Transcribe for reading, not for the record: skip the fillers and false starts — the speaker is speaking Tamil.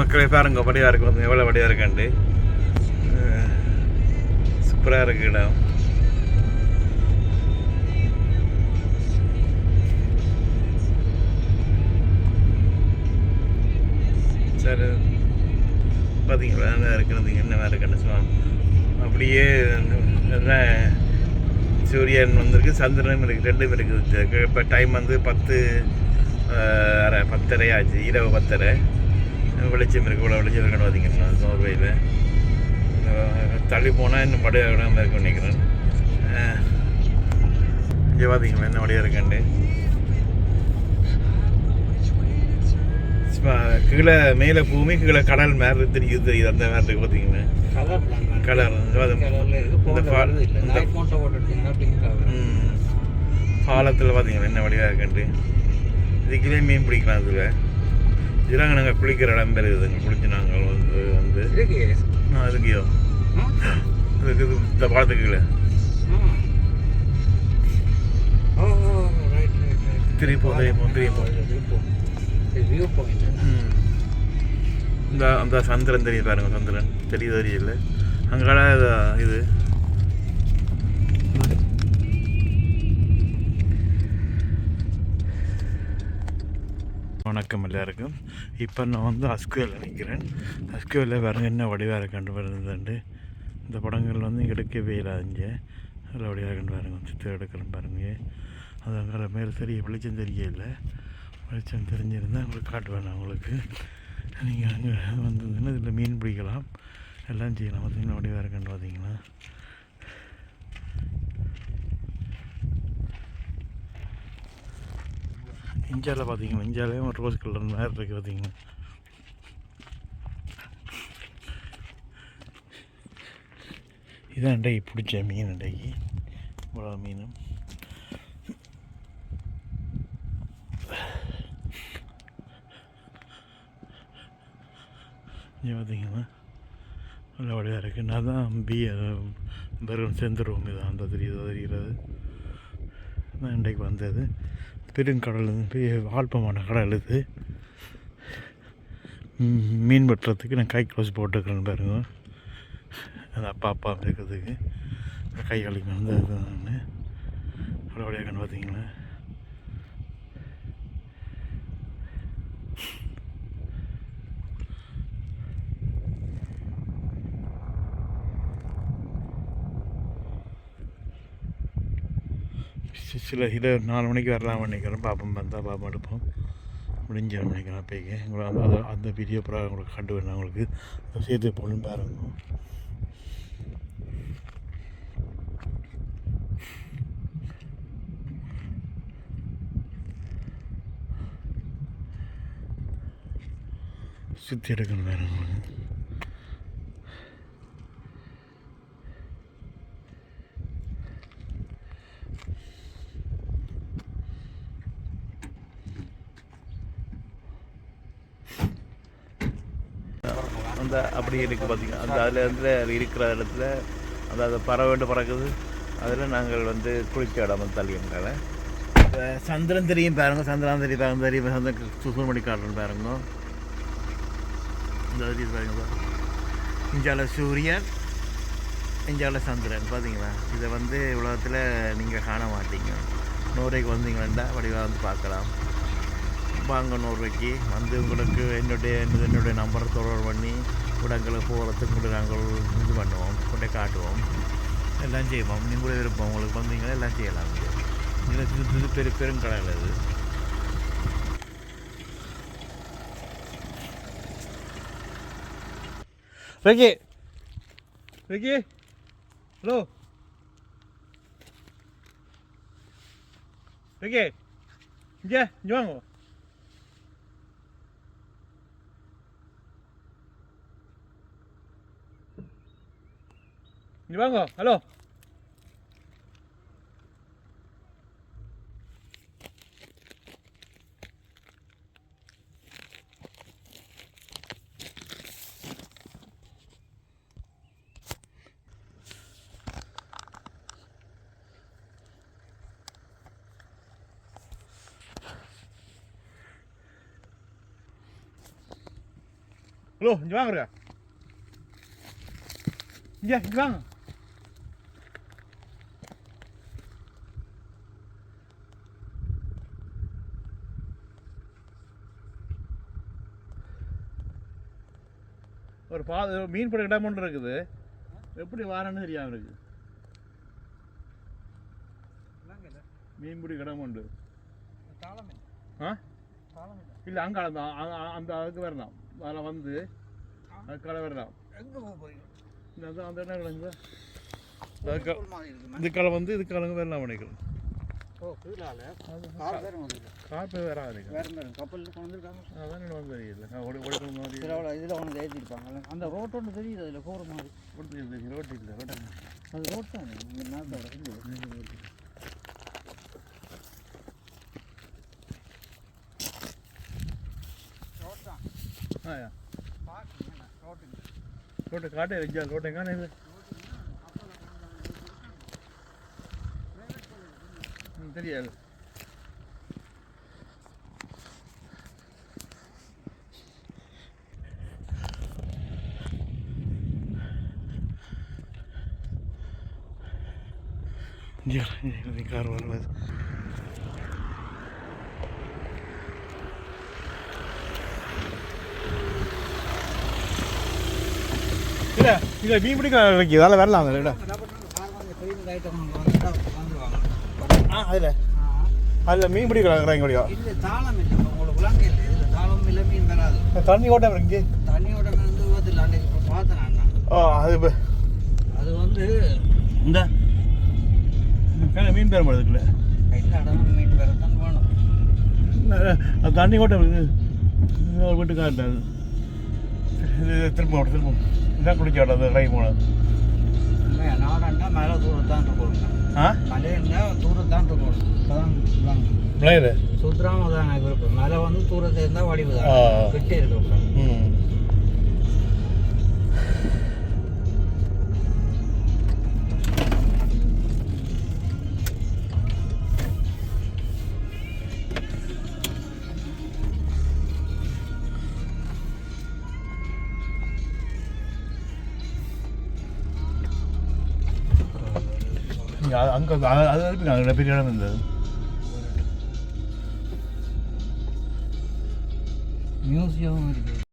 மக்களே பாருங்க வடிவாக இருக்கு வந்து எவ்வளோ வடிவாக இருக்காண்டு சூப்பராக இருக்கு இடம். சரி பார்த்தீங்களா என்ன இருக்கிறது என்ன வேறு இருக்குன்னு அப்படியே சூரியன் வந்திருக்கு, சந்திரனும் இருக்குது, ரெண்டும் இருக்குது. இப்போ டைம் வந்து 10:30 ஆச்சு, இரவு 10:30. வெளிச்சம் இருக்குது, இவ்வளோ வெளிச்சம் இருக்குன்னு பார்த்தீங்கன்னா நோர்வேயில் தள்ளி போனால் இன்னும் படையாக இடம் இருக்குன்னு நினைக்கிறேன். இங்கே பார்த்தீங்களா என்ன வழியாக இருக்காண்டு. கீழே மேலே பூமி, கீழே கடல் மேலே தெரியுது அந்த மாதிரி இருக்குது பார்த்தீங்கன்னா கலர். பாலத்தில் பார்த்தீங்களா என்ன வழியாக இருக்காண்டு. இதுக்குள்ளே மீன் பிடிக்கலாம். அதில் இதெல்லாம் நாங்கள் குளிக்கிற இடம் பேர் இதுங்க. குளிச்சு நாங்கள் வந்து அதுக்கியோ அதுக்கு இந்த பாலத்துக்குள்ள இந்த அந்த சந்திரன் தெரியும் பாருங்க. சந்திரன் தெரியுது தெரியல அங்கே இது. வணக்கம் எல்லாருக்கும். இப்போ நான் வந்து அஸ்குவேல நிற்கிறேன். அஸ்குவேல வேறு என்ன வடிவாக இருக்காண்டு வருதுண்டு. இந்த படங்கள் வந்து எடுக்கவே இல்லை. அஞ்சு அதில் வடிவாக இருக்காண்டு பாருங்க. சித்திரம் எடுக்கிறேன் பாருங்க. அது அங்கே மேலே தெரிய வெளிச்சம் தெரியல. வெளிச்சம் தெரிஞ்சிருந்தால் உங்களுக்கு காட்டுவேன். உங்களுக்கு நீங்கள் அங்கே வந்ததுன்னா இதில் மீன் பிடிக்கலாம், எல்லாம் செய்யலாம். பார்த்தீங்கன்னா வடிவாக இருக்காண்டு பார்த்தீங்கன்னா இஞ்சாவில் பார்த்தீங்கன்னா இஞ்சாலையும் ஒரு ரோஸ் கலர் மாதிரி இருக்குது பார்த்தீங்கன்னா. இதான் இன்றைக்கு பிடிச்ச மீன். இன்றைக்கு இவ்வளோ மீனும் இங்கே பார்த்தீங்கன்னா நல்ல வழியாக இருக்குது. நான் தான் வெறும் செந்துருவோம் இதான் அந்த தெரிகிறது. நான் இன்றைக்கு வந்தது பெருங்கடல், ஆழ்பமான கடல். இது மீன் வெட்டுறதுக்கு நான் கை க்ளோஸ் போட்டுக்கிறேன்னு பாருங்க. அது அப்பா இருக்கிறதுக்கு கை கழிக்கணும். அந்த இது நான் அவ்வளோ வழியாக பார்த்தீங்களா. சில 4 மணிக்கு வரலாம் நினைக்கிறேன். பாப்பம் வந்தால் பாப்பம் எடுப்போம். முடிஞ்ச நினைக்கிறேன். அப்போக்கே உங்களை அந்த வீடியோ ப்ராக உங்களுக்கு கண்டு வேணும். உங்களுக்கு சேர்த்து போகணுன்னு பாருங்க. சுற்றி எடுக்கணும் பாருங்க. அந்த அப்படி இருக்குது பார்த்தீங்கன்னா. அந்த அதில் வந்து இருக்கிற இடத்துல அதாவது பறவை பறக்குது. அதில் நாங்கள் வந்து குளிக்க இடம் வந்து தள்ளியிருக்காங்க. சந்திரன் தெரியும் பாருங்க. சந்திரன் தெரியும் சந்திரன் சுசுமணி காட்டுன்னு பாருங்க. இந்த பாருங்க. இஞ்சால சூரியன், இஞ்சால சந்திரன் பார்த்தீங்களா. இதை வந்து உலகத்தில் நீங்கள் காண மாட்டீங்க. நோர்வேக்கு வந்தீங்கன்னா வடிவாக வந்து பார்க்கலாம். வாங்க நோர்வேக்கு வந்து உங்களுக்கு என்னுடைய நம்பரை தொடர்பு பண்ணி இடங்களுக்கு போகிறதுக்கு கூட நாங்கள் இது பண்ணுவோம், கொண்டே காட்டுவோம், எல்லாம் செய்வோம். நீங்கள் கூட இருப்போம். உங்களுக்கு வந்தீங்கன்னா எல்லாம் செய்யலாம். இது பெருங்கடல். அது Ricky, hello, Ricky, ya, vamos. Vamos, hello. Hello இங்கே வாங்க இங்கே வாங்க. ஒரு மீன் பிடி இடம் ஒன்று இருக்குது. எப்படி வாரன்னு தெரியாம இருக்கு. மீன் பிடி இடம் உண்டு. இல்லை அங்கே அந்த அதுக்கு வரலாம். அதில் வந்து அதுக்கால வரலாம். அந்த இடம் கிடங்க இதுக்கால வந்து இதுக்காலங்க வரலாம் நினைக்கிறேன். கார் பேர் வராது. கப்பல் வந்துருக்காங்க. அதான் வந்து தெரியல. இதில் ஒன்று ஏற்றிருப்பாங்க. அந்த ரோட் ஒன்று தெரியுது. அதில் போகிற மாதிரி ரோட்டு இல்லை. ரோட்டு அது ரோட் தான். இங்கே நாட்டோட ரோட்டை காட்டே வச்சா ரோட்டை காண இல்லை. தெரியாது. கார் வருவது. இல்லை இல்லை மீன் பிடிக்க வைக்கி வேலை வரலாம். அதில் அதில் அதில் மீன் பிடிக்க முடியும். தண்ணி ஓட்டம் இங்கே தண்ணி ஓட்டம் வந்து பார்த்தேன். அது அது வந்து இந்த மீன் பேர் இருக்குல்ல. மீன் பேர் தான் வேணும். அது தண்ணி ஓட்டம் இருக்குது. வீட்டுக்காரு திரும்ப இதான் குளிச்சாட்டம் அது கை போனது. நாடா மேலே தூரத்தான் இருக்கணும். மலைன்னா தூரத்தான் இருக்கணும். இப்போதான் மலையில் சுத்தராம தான் விருப்பம். மலை வந்து தூரத்தை இருந்தால் வடிவு தான் கிட்டே இருக்கக்கூடாது. அங்கே அது பெரிய இடம் இருந்தது. மியூசியம் இருக்குது.